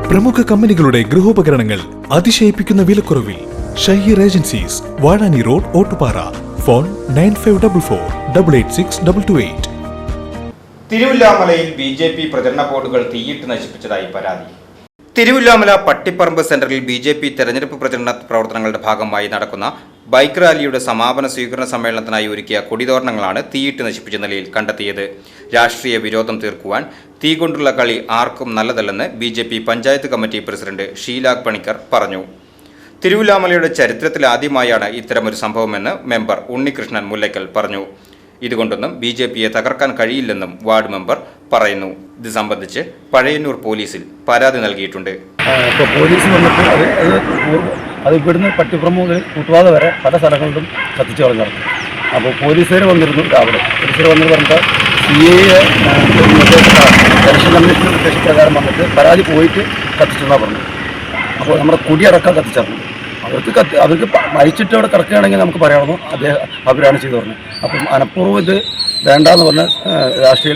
പ്രമുഖ കമ്പനികളുടെ ഗൃഹോപകരണങ്ങൾ അതിശയിപ്പിക്കുന്ന വിലക്കുറവിൽ. Shaheer agencies, Vazhani road, Ottupara. Phone 9544886228. തിരുവില്ലാമലയിൽ BJP പ്രചരണ ബോർഡുകൾ തീയിട്ട് നശിപ്പിച്ചതായി പരാതി. തിരുവില്ലാമല പട്ടിപ്പറമ്പ് സെന്ററിൽ BJP തെരഞ്ഞെടുപ്പ് പ്രചരണ പ്രവർത്തനങ്ങളുടെ ഭാഗമായി നടക്കുന്ന ബൈക്ക് റാലിയുടെ സമാപന സ്വീകരണ സമ്മേളനത്തിനായി ഒരുക്കിയ കൊടിതോരണങ്ങളാണ് തീയിട്ട് നശിപ്പിച്ച നിലയിൽ കണ്ടെത്തിയത്. രാഷ്ട്രീയ വിരോധം തീർക്കുവാൻ തീ കൊണ്ടുള്ള കളി ആർക്കും നല്ലതല്ലെന്ന് BJP panchayat committee president Sheela Panicker പറഞ്ഞു. തിരുവില്ലാമലയുടെ ചരിത്രത്തിലാദ്യമായാണ് ഇത്തരമൊരു സംഭവമെന്ന് മെമ്പർ ഉണ്ണികൃഷ്ണൻ മുല്ലയ്ക്കൽ പറഞ്ഞു. ഇതുകൊണ്ടൊന്നും BJPയെ തകർക്കാൻ കഴിയില്ലെന്നും വാർഡ് മെമ്പർ പറയുന്നു. ഇത് സംബന്ധിച്ച് പഴയന്നൂർ പോലീസിൽ പരാതി നൽകിയിട്ടുണ്ട്. ഇപ്പോൾ പോലീസ് വന്നിട്ട് അത് ഇവിടുന്ന് പട്ടിപ്പുറം മുതൽ കൂട്ടുപാത വരെ പല സ്ഥലങ്ങളിലും കത്തിച്ച് കളഞ്ഞിരുന്നു. അപ്പോൾ പോലീസുകാർ വന്നിരുന്നു രാവിലെ. പോലീസുകാർ വന്നിട്ട് പറഞ്ഞിട്ട് CA ഇലക്ഷൻ കമ്മീഷൻ നിർദ്ദേശപ്രകാരം വന്നിട്ട് പരാതി പോയിട്ട് കത്തിച്ചെന്നാണ് പറഞ്ഞു. അപ്പോൾ നമ്മുടെ കൊടിയടക്കം കത്തിച്ചിരുന്നു. അവർക്ക് മരിച്ചിട്ട് അവിടെ കിടക്കുകയാണെങ്കിൽ നമുക്ക് പറയാമെന്നോ അവരാണ് ചെയ്തു പറഞ്ഞത്. അപ്പം മനഃപൂർവ്വം ഇത് വേണ്ടാന്ന് പറഞ്ഞ രാഷ്ട്രീയ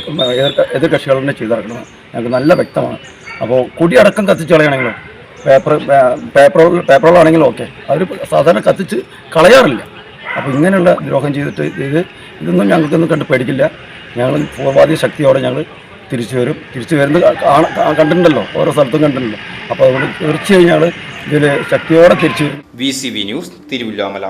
എതിർ കക്ഷികൾ തന്നെ ചെയ്തു നടക്കുന്നത് ഞങ്ങൾക്ക് നല്ല വ്യക്തമാണ്. അപ്പോൾ കൊടിയടക്കം കത്തിച്ച് കളയണമെങ്കിലോ പേപ്പറുകളാണെങ്കിലും ഓക്കെ, അവർ സാധാരണ കത്തിച്ച് കളയാറില്ല. അപ്പോൾ ഇങ്ങനെയുള്ള ദ്രോഹം ചെയ്തിട്ട് ഇതൊന്നും ഞങ്ങൾക്കൊന്നും കണ്ട് പേടിക്കില്ല. ഞങ്ങൾ പൂർവാധിക ശക്തിയോടെ ഞങ്ങൾ തിരിച്ചു വരും. തിരിച്ചു വരുന്നത് കണ്ടിട്ടുണ്ടല്ലോ, ഓരോ സ്ഥലത്തും കണ്ടിട്ടുണ്ടല്ലോ. അപ്പോൾ അതുകൊണ്ട് തീർച്ചയായും ഞങ്ങൾ ഇതിൽ ശക്തിയോടെ തിരിച്ചു വരും. VCV news, Thiruvilwamala.